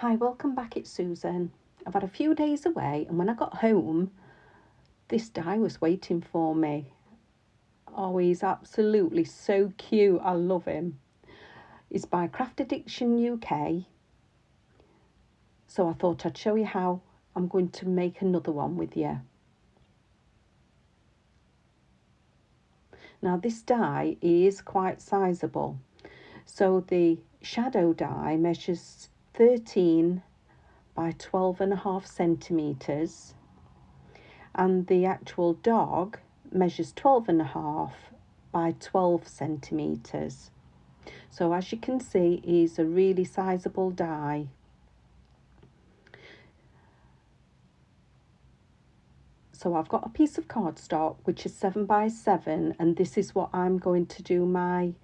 Hi, welcome back, it's Susan. I've had a few days away, and when I got home, this die was waiting for me. Oh, he's absolutely so cute. I love him. It's by Craft Addiction UK. So I thought I'd show you how I'm going to make another one with you. Now, this die is quite sizable. So the shadow die measures 13 by 12.5 centimetres, and the actual dog measures 12.5 by 12 centimetres. So as you can see, is a really sizable die. So I've got a piece of cardstock which is 7 by 7, and this is what I'm going to do my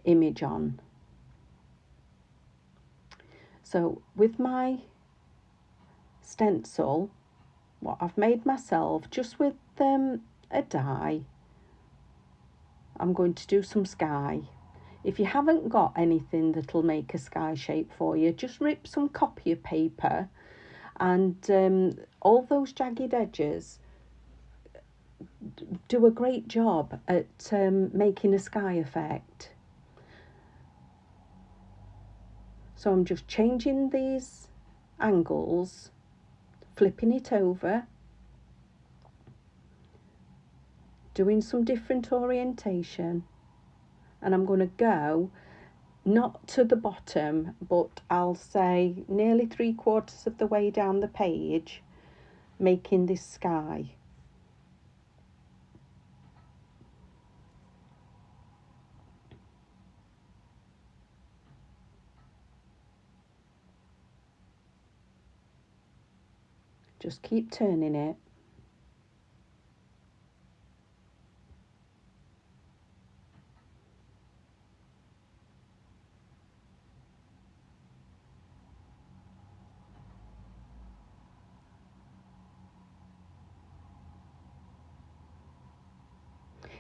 image on. So with my stencil, what I've made myself, just with a die, I'm going to do some sky. If you haven't got anything that'll make a sky shape for you, just rip some copy paper, and all those jagged edges do a great job at making a sky effect. So I'm just changing these angles, flipping it over, doing some different orientation, and I'm going to go not to the bottom, but I'll say nearly 3/4 of the way down the page, making this sky. Just keep turning it.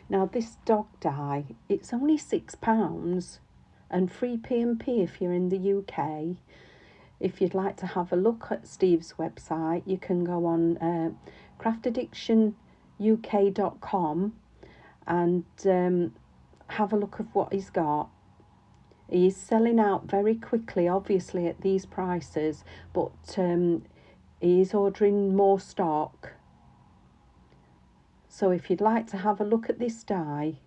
Now this dog die, it's only £6 and free P&P if you're in the UK. If you'd like to have a look at Steve's website, you can go on craftAddictionUK.com and have a look at what he's got. He is selling out very quickly, obviously, at these prices, but he is ordering more stock. So if you'd like to have a look at this die,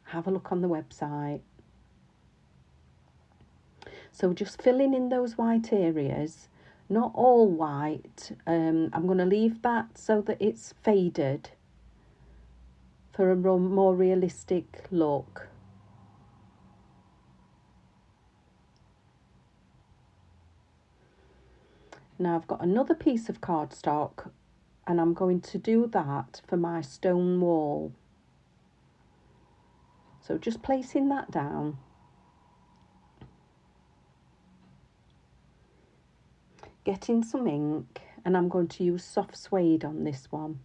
have a look on the website. So just filling in those white areas, not all white. I'm going to leave that so that it's faded for a more realistic look. Now I've got another piece of cardstock, and I'm going to do that for my stone wall. So just placing that down. Getting some ink, and I'm going to use soft suede on this one.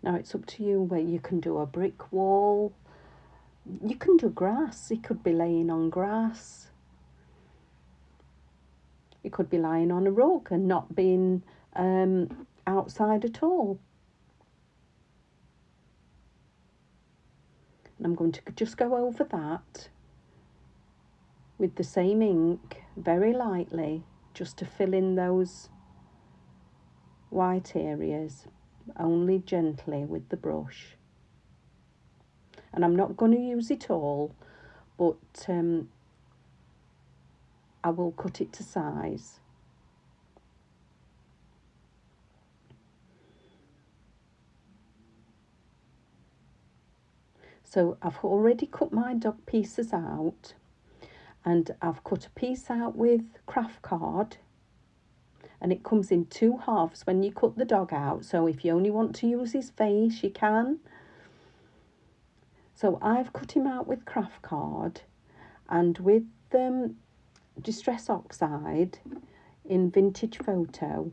Now it's up to you where you can do a brick wall. You can do grass. It could be laying on grass. It could be lying on a rug and not being outside at all. And I'm going to just go over that with the same ink very lightly, just to fill in those white areas, only gently with the brush. And I'm not going to use it all, but I will cut it to size. So I've already cut my dog pieces out, and I've cut a piece out with craft card, and it comes in 2 halves when you cut the dog out. So if you only want to use his face, you can. So I've cut him out with craft card and with Distress Oxide in Vintage Photo.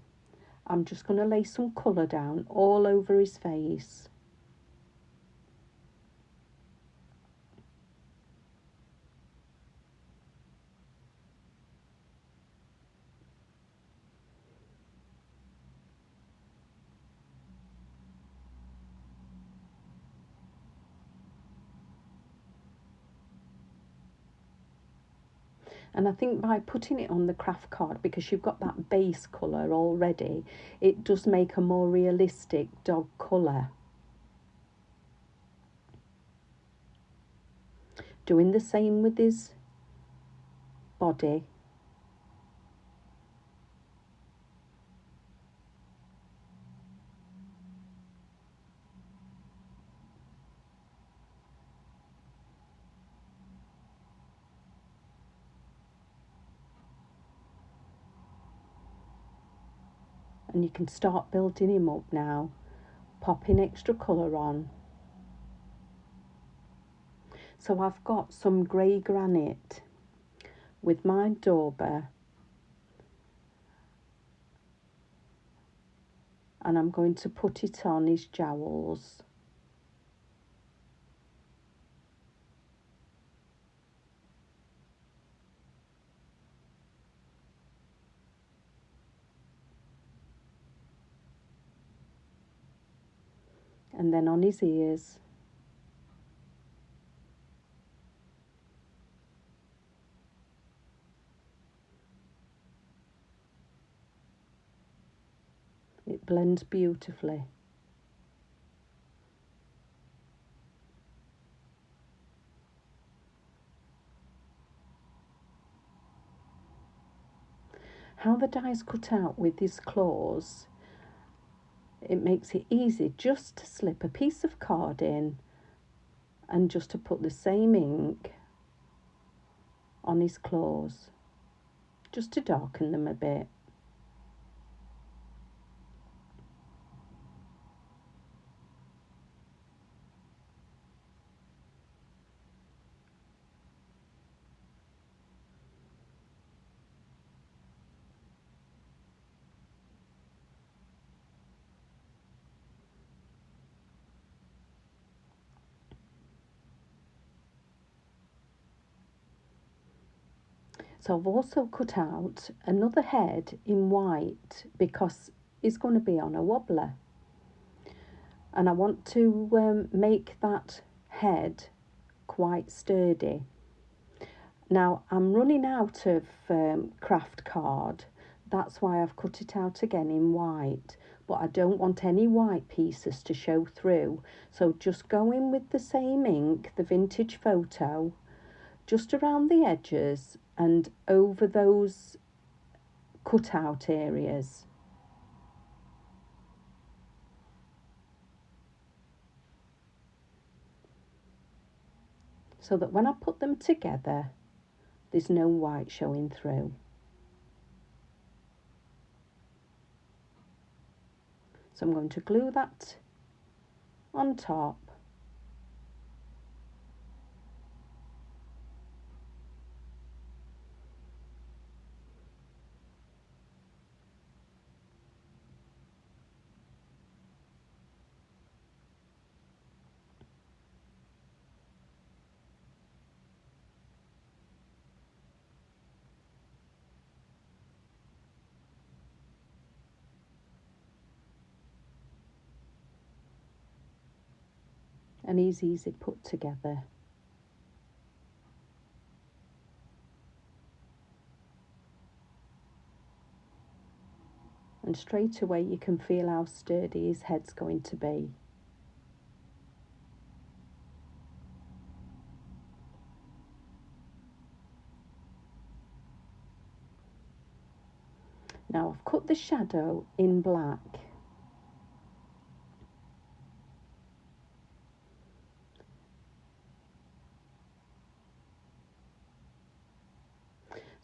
I'm just going to lay some colour down all over his face. And I think by putting it on the craft card, because you've got that base colour already, it does make a more realistic dog colour. Doing the same with his body. And you can start building him up now, popping extra colour on. So I've got some grey granite with my dauber, and I'm going to put it on his jowls. And then on his ears. It blends beautifully. How the die's cut out with his claws, it makes it easy just to slip a piece of card in and just to put the same ink on his claws, just to darken them a bit. So I've also cut out another head in white because he's going to be on a wobbler. And I want to make that head quite sturdy. Now I'm running out of craft card. That's why I've cut it out again in white. But I don't want any white pieces to show through. So just go in with the same ink, the Vintage Photo, just around the edges and over those cut-out areas. So that when I put them together, there's no white showing through. So I'm going to glue that on top. And he's easy put together. And straight away you can feel how sturdy his head's going to be. Now I've cut the shadow in black.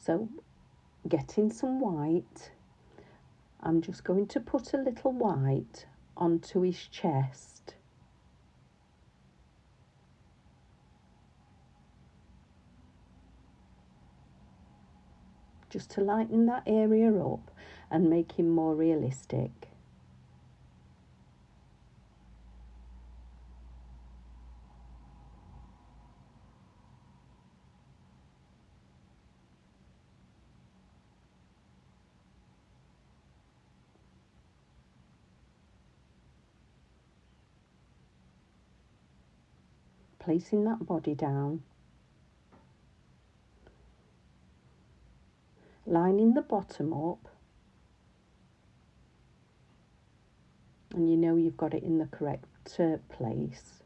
So getting some white, I'm just going to put a little white onto his chest. just to lighten that area up and make him more realistic. Placing that body down, lining the bottom up, and you know you've got it in the correct place.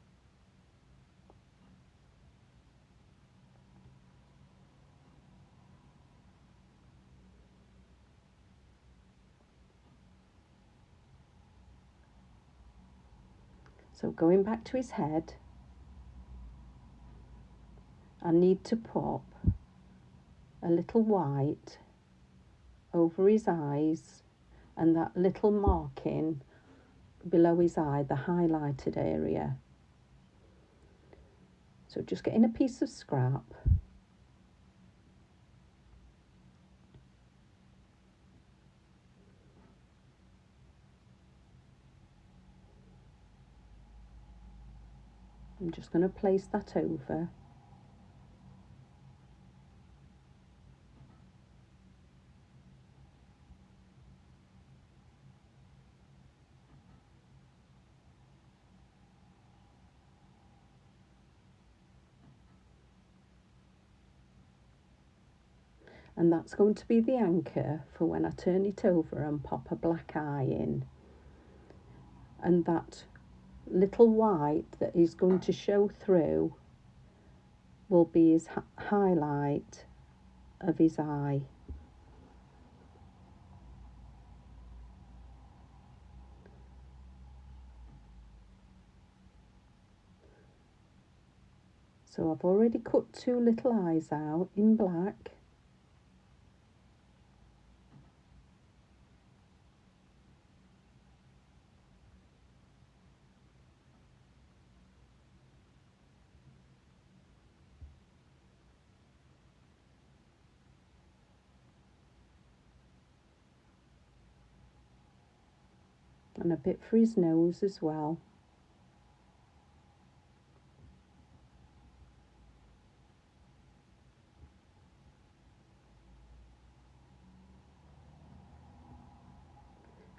So going back to his head, I need to pop a little white over his eyes and that little marking below his eye, the highlighted area. So just getting a piece of scrap, I'm just going to place that over. And that's going to be the anchor for when I turn it over and pop a black eye in. And that little white that is going to show through will be his highlight of his eye. So I've already cut 2 little eyes out in black. And a bit for his nose as well.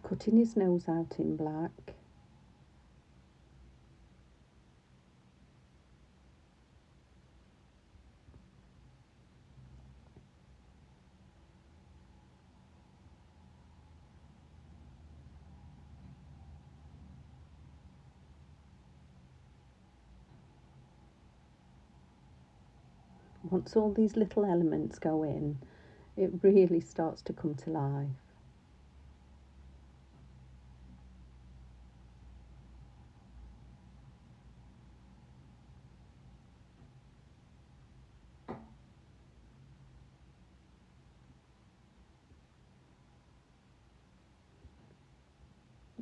Cutting his nose out in black. Once all these little elements go in, it really starts to come to life.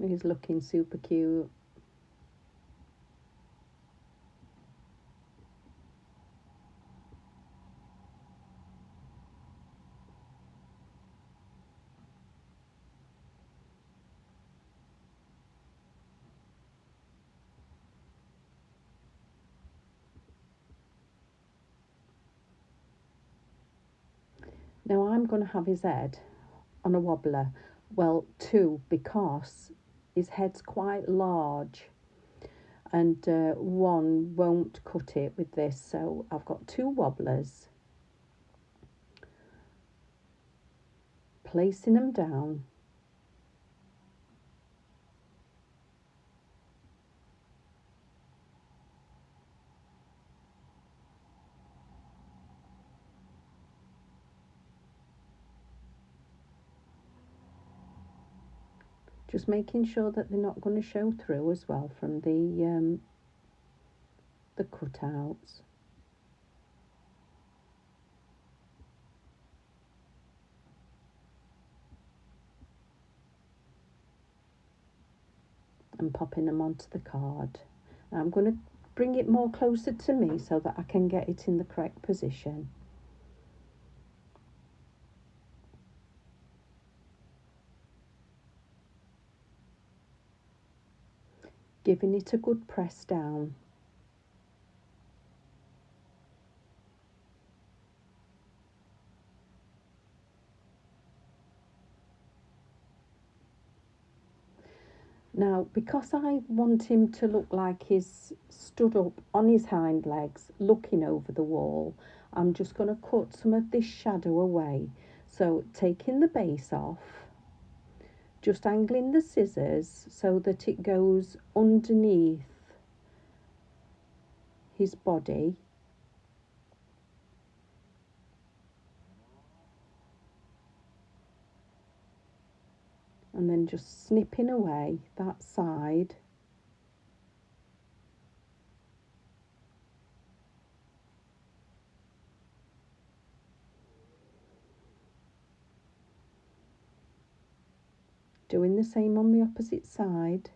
He's looking super cute. Now I'm going to have his head on a wobbler. Well, 2, because his head's quite large and 1 won't cut it with this. So I've got 2 wobblers. Placing them down. Just making sure that they're not going to show through as well from the cutouts. And popping them onto the card. Now I'm going to bring it more closer to me so that I can get it in the correct position. giving it a good press down. Now, because I want him to look like he's stood up on his hind legs, looking over the wall, I'm just going to cut some of this shadow away. So, taking the base off, just angling the scissors so that it goes underneath his body. And then just snipping away that side. Doing the same on the opposite side.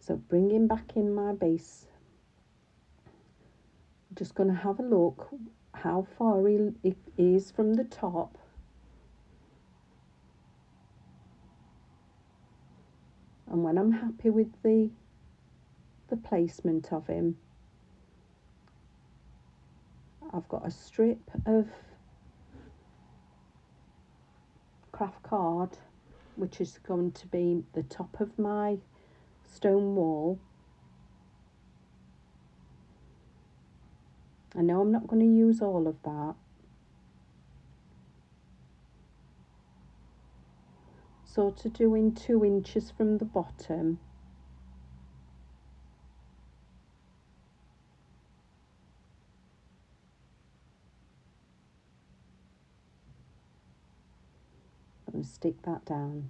So bringing back in my base, I'm just going to have a look how far it is from the top. And when I'm happy with the placement of him, I've got a strip of craft card, which is going to be the top of my stone wall. I know I'm not going to use all of that. Sort of doing 2 inches from the bottom. And stick that down.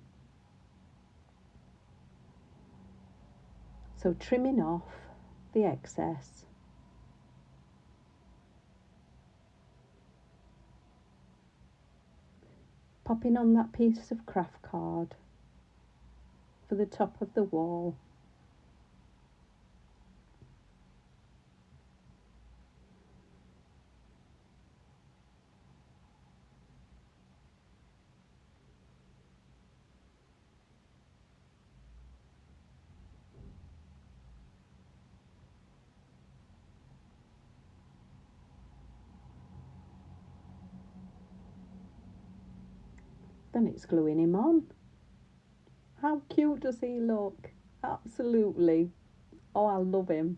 So trimming off the excess. Popping on that piece of craft card for the top of the wall. Then it's gluing him on. How cute does he look? Absolutely. Oh, I love him.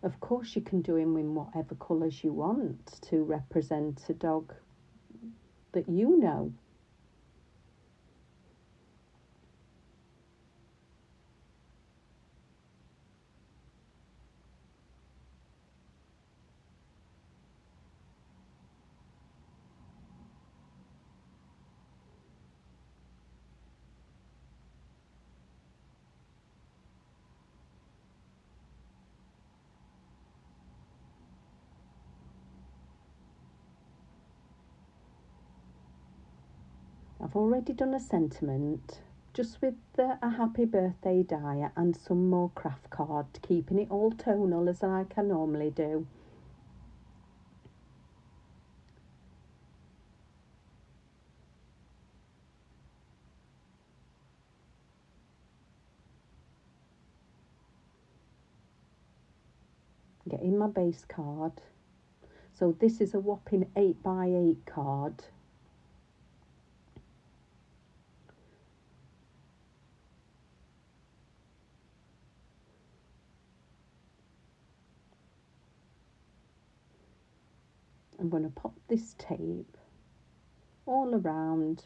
Of course you can do him in whatever colours you want to represent a dog that you know. I've already done a sentiment just with a happy birthday die and some more craft card, keeping it all tonal as I can normally do. Getting my base card. So this is a whopping 8x8 card. I'm going to pop this tape all around,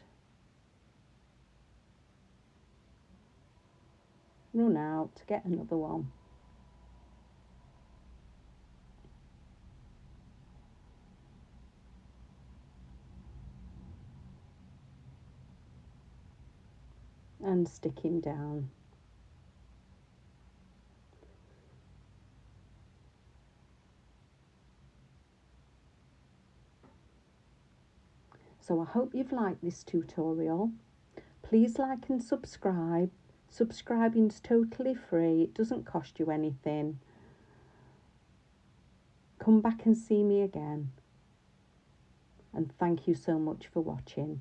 run out, get another one. and sticking down. So I hope you've liked this tutorial. Please like and subscribe. Subscribing's totally free. It doesn't cost you anything. Come back and see me again. And thank you so much for watching.